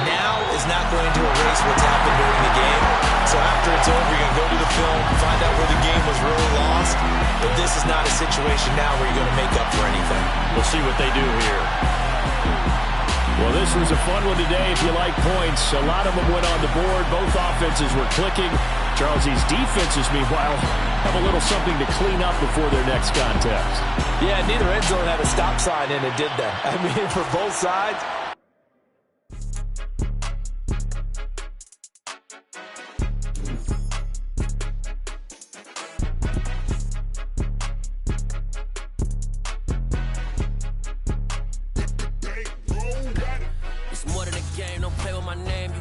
now is not going to erase what's happened during the game. So after it's over, you're going to go to the film, find out where the game was really lost. But this is not a situation now where you're going to make up for anything. We'll see what they do here. Well, this was a fun one today if you like points. A lot of them went on the board. Both offenses were clicking. Charles, these defenses, meanwhile, have a little something to clean up before their next contest. Yeah, neither end zone had a stop sign in it, did they? I mean, for both sides.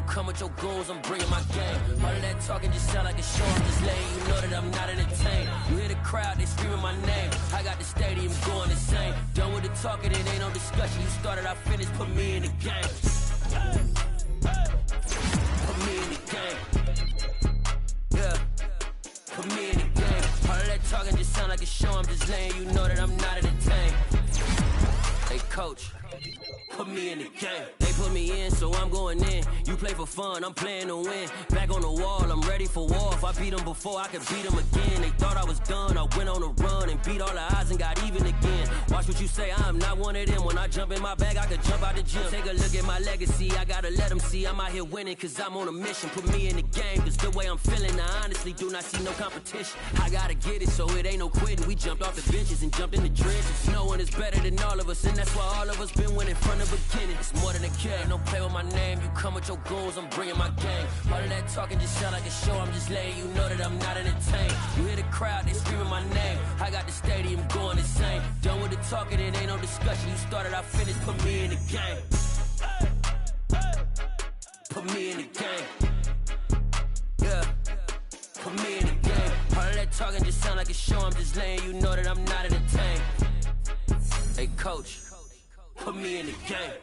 Come with your goons, I'm bringing my game. All of that talking just sound like a show. I'm just letting you know that I'm not entertained. You hear the crowd, they screaming my name. I got the stadium going insane. Done with the talking, it ain't no discussion. You started, I finished, put me in the game. Put me in the game. Yeah. Put me in the game. All of that talking just sound like a show. I'm just letting you know that I'm not entertained. Hey, coach. Put me in the game. They put me in, so I'm going in. You play for fun, I'm playing to win. Back on the wall, I'm ready for war. If I beat them before, I could beat them again. They thought I was done, I went on a run and beat all the odds and got even again. Watch what you say, I'm not one of them. When I jump in my bag, I could jump out the gym. Take a look at my legacy, I gotta let them see I'm out here winning, cause I'm on a mission. Put me in the game, cause the way I'm feeling, I honestly do not see no competition. I gotta get it, so it ain't no quitting. We jumped off the benches and jumped in the trenches. No one is better than all of us, and that's why all of us been winning from the beginning. It's more than a game, don't play with my name. You come with your goons, I'm bringing my game. All of that talking just sound like a show. I'm just letting you know that I'm not entertained. You hear the crowd, they screaming my name. I got the stadium going insane. Done with the talking, it ain't no discussion. You started, I finished, put me in the game. Put me in the game. Yeah. Put me in the game. All of that talking just sound like a show. I'm just letting you know that I'm not entertained. Hey, coach. Put me in the game.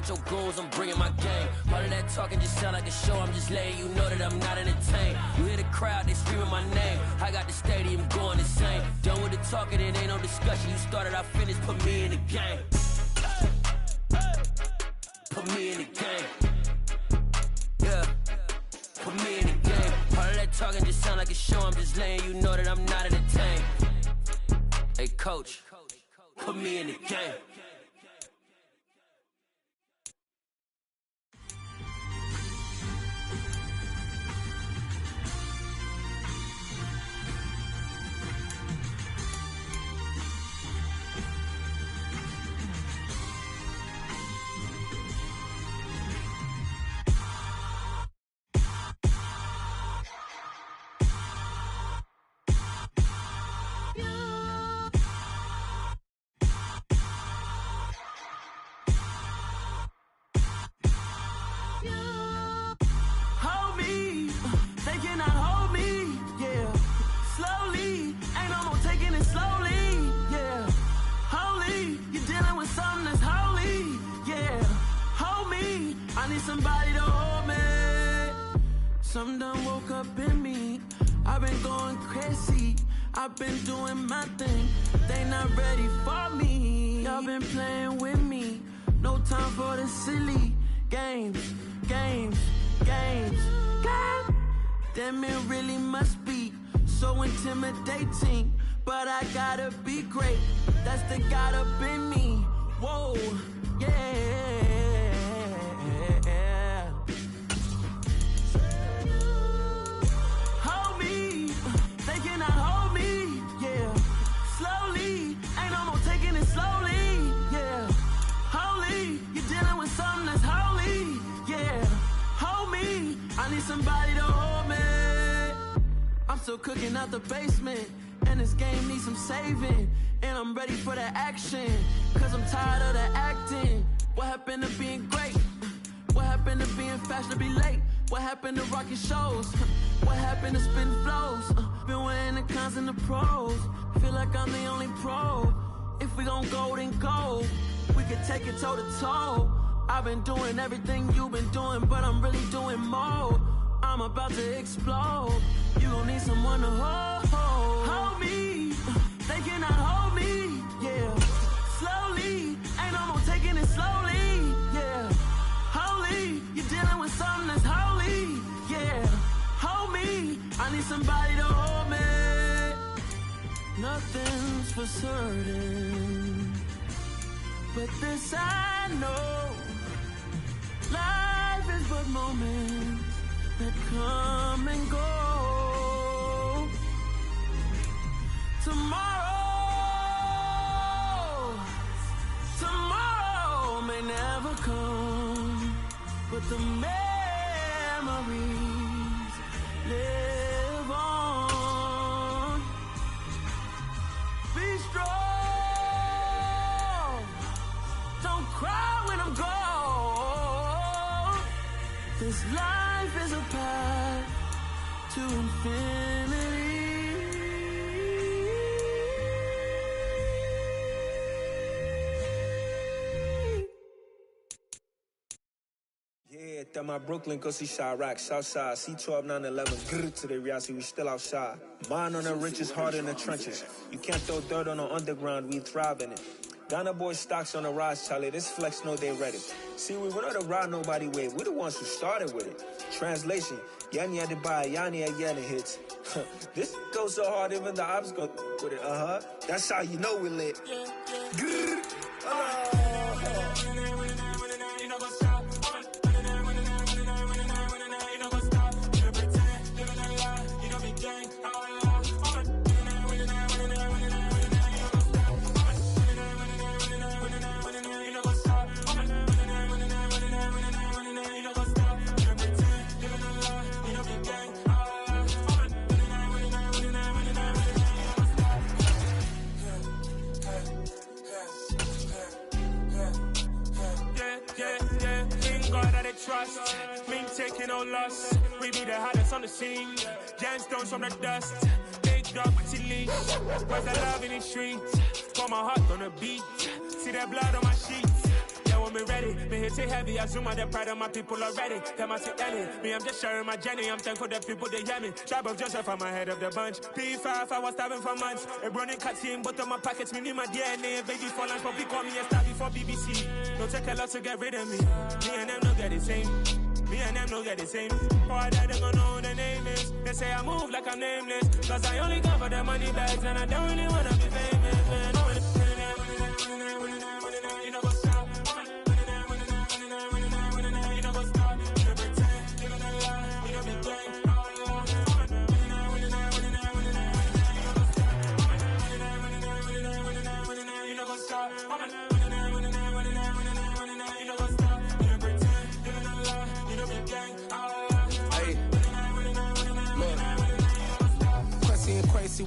Your goons, I'm bringing my game. All of that talking just sound like a show. I'm just letting you know that I'm not entertained. You hear the crowd, they screaming my name. I got the stadium going insane. Done with the talking, it ain't no discussion. You started, I finished, put me in the game. Put me in the game. Yeah. Put me in the game. All of that talking just sound like a show. I'm just letting you know that I'm not entertained. Hey, coach. Put me in the game. Somebody to hold me. Something done woke up in me. I've been going crazy. I've been doing my thing. They not ready for me. Y'all been playing with me. No time for the silly games. Damn, it really must be so intimidating. But I gotta be great. That's the God up in me. Whoa, yeah. Somebody to hold me. I'm still cooking out the basement. and this game needs some saving. And I'm ready for the action, cause I'm tired of the acting. What happened to being great? What happened to being fashionably late? What happened to rocking shows? What happened to spin flows? Been weighing the cons and the pros. Feel like I'm the only pro. If we gon' go, then go. We could take it toe to toe. I've been doing everything you've been doing, but I'm really doing more. I'm about to explode. You gon' need someone to hold me. They cannot hold me, yeah. Slowly, ain't no more taking it slowly, yeah. Holy, you're dealing with something that's holy, yeah. Hold me, I need somebody to hold me. Nothing's for certain, but this I know. Life is but moments that come and go. Tomorrow may never come, but the memories live on. Be strong, don't cry when I'm gone. This life is a path to infinity. Yeah, that my Brooklyn, go see Chirac, Southside, C12, 911, grrr to the reality, we still outside. Mine on the riches, hard in the trenches. You can't throw dirt on the underground, we thrive in it. Ghana boys stocks on the rise, Charlie, this flex know they ready. See, we're not a ride nobody wave, we're the ones who started with it. Translation, Yanni had to buy, Yanni had Yanni hits. This goes so hard, even the ops go with it, That's how you know we lit. Grrr, trust, me taking no loss. We be the hottest on the scene. Gemstones from the dust. Big dog with leash. Where's the love in the streets? Pour my heart on the beat. See that blood on my sheets. Yeah, when me ready, me hit it heavy. I zoom out the pride of my people already. Tell my Ellie, me I'm just sharing my journey. I'm thankful the people they hear me. Tribe of Joseph, I'm ahead of the bunch. P5, I was starving for months. A running cutscene, but on my pockets, me need my DNA. Baby for lunch, but we call me a star before BBC. Don't take a lot to get rid of me. Me and them don't get the same. Me and them don't get the same. All that they gonna know who the name is. They say I move like I'm nameless. Cause I only come for the money bags and I don't really wanna be famous, man. You know what's up? You know what's up? You pretend, living a lie. You know be gang. You know what's up?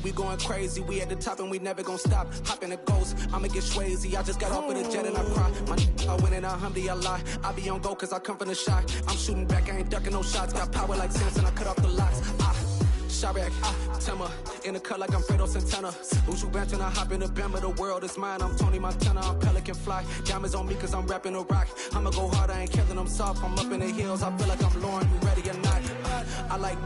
We going crazy, we at the top and we never gonna stop. Hop in a ghost, I'ma get swayzy. I just got off of the jet and I cry. I win in a Humvee, I lie. I be on go cause I come from the shot. I'm shooting back, I ain't ducking no shots. Got power like Samson, I cut off the locks. Chirac, Timmer, in the cut like I'm Fredo Santana. Who's you benching? I hop in the Bama, the world is mine. I'm Tony Montana, I'm Pelican Fly. Diamonds on me cause I'm rapping a rock. I'ma go hard, I ain't killing them soft. I'm up in the hills, I feel like I'm Lauren, you ready or not? I like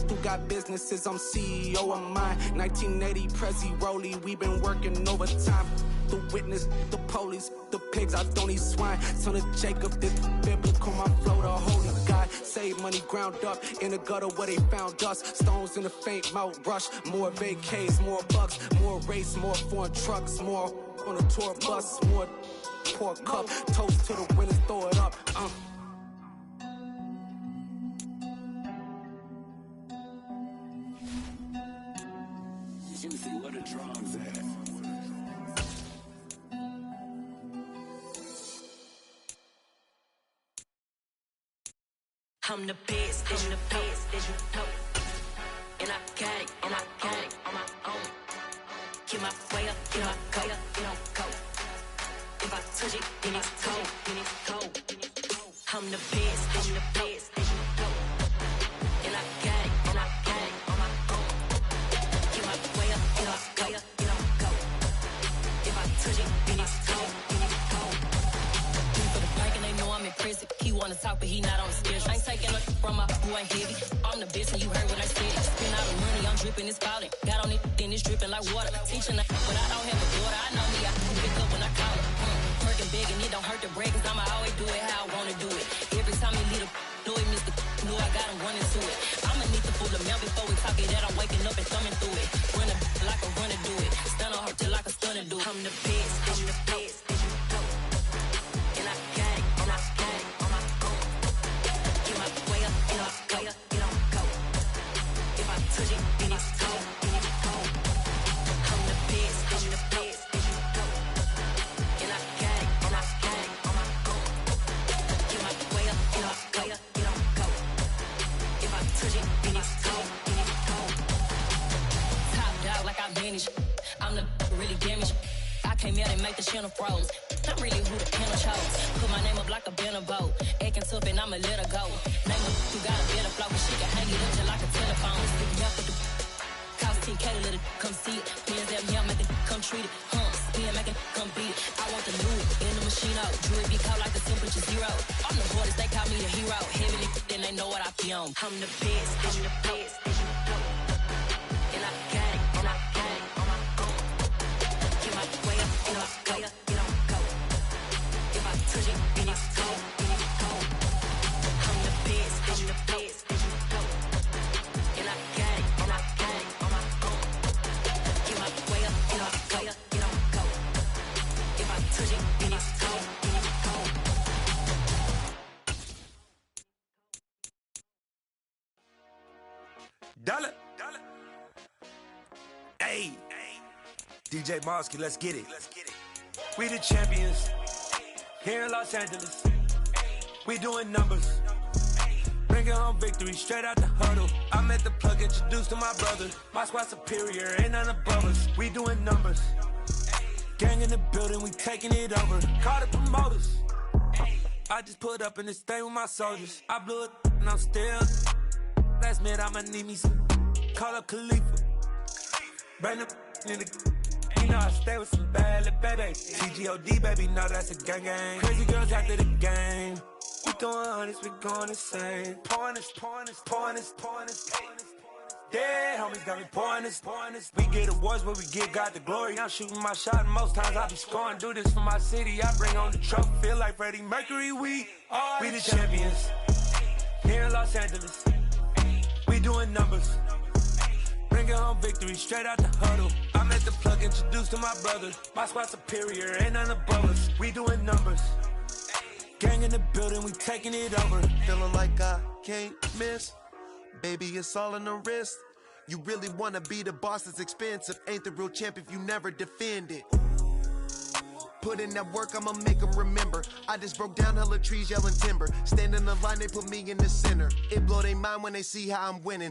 who got businesses, I'm CEO of mine. 1980 Prezi Rolly, we been working overtime. The witness, the police, the pigs, I don't eat swine. Son of Jacob, this biblical, my flow, the holy God. Save money ground up in the gutter where they found us. Stones in the faint mouth rush. More vacays, more bucks, more race, more foreign trucks, more on a tour bus, more pour cup. Toast to the winners, throw it up. Juicy, where the drums at? I'm the best, and you know, and I got it, on my own. Get my way up, get my go, you know, go. If I touch it, then it's cold, then it's cold. I'm the best, I'm the best, go. And I got it, and I got it on my own. Get my way up, get my go, you know, go. If I touch it, then it's cold, then it's cold. For the bank and they know I'm in prison. He wanna talk, but he not on the schedule. I ain't taking nothing from my boy heavy. I'm the best, and you heard what I said. Spend all the money, I'm dripping, it's spouting. Got on it, then it's dripping like water. Teaching that, but I don't have a daughter. I know me, I can pick up when I call her. Working big, and it don't hurt to break, cause I'ma always do it how I wanna do it. Every time he lead a know it, Mr. Know I got him running to it. I'ma need to pull the mail before we talk it that I'm waking up and thumbing through it. Run a like a runner do it. Stun on her till like a stunner do it. I'm the best, I'm the best, go. And I got it, and I got it on my own. Get my way up, and I go, you know, go. If I touch it, then it's cold, then it's cold. I'm the best, I'm the best, go. And I got it, and I got it on my own. Get my way up, and I go, you know, go. If I touch it, then it's cold, then it's cold. Top dog like I manage. I'm the really damaged. I came out and make the channel froze. I'm really who the panel chose. Put my name up like a banner boat. Acting tough and I'ma let her go. Name her, you got a better flow, but she can hang it up just like a telephone. Stick me up with the cost 10K to let it come see it. Bands that me, I make it come treat it. Spin, make it come beat it. I want the new in the machine out. Jewelry be called like the temperature zero. I'm the hardest, they call me the hero. Heavily, then they know what I be on. I'm the best, I'm the best, go. And I got it, and I got it on my own. Get my way up, and I go, you know, go. If I touch it, then it's cold, then it's cold. I'm the best, I'm the best, go. And I got it, and I got it on my own. Get my way up, and I go, you know, go. If I touch it, then it's cold, then it's cold. Dollar. Hey. DJ Mosky, let's get it. We the champions. Here in Los Angeles. We doing numbers. Bringing home victory straight out the huddle. I met the plug, introduced to my brother. My squad superior, ain't none above us. We doing numbers. Gang in the building, we taking it over. Call the promoters. I just put up in this thing with my soldiers. I blew it and I'm still. Last minute, I'ma need me some. Call up Khalifa. Bring the in the. You know I stay with some bad little baby. TGOD, baby, no, that's a gang gang. Crazy girls after the game. We throwing hundreds, we going insane. Pouring this. Dead homies got me pouring this. We get awards, but we get God the glory. I'm shooting my shot, and most times I be scoring. Do this for my city, I bring on the trophy. Feel like Freddie Mercury, we the champions. Here in Los Angeles. We doing numbers. Bringing home victory straight out the huddle. I met the plug, introduced to my brother. My squad superior, ain't none above us. We doing numbers. Gang in the building, we taking it over. Feeling like I can't miss. Baby, it's all in the wrist. You really wanna be the boss, it's expensive. Ain't the real champ if you never defend it. Put in that work, I'ma make them remember. I just broke down hella trees, yelling timber. Stand in the line, they put me in the center. It blow their mind when they see how I'm winning.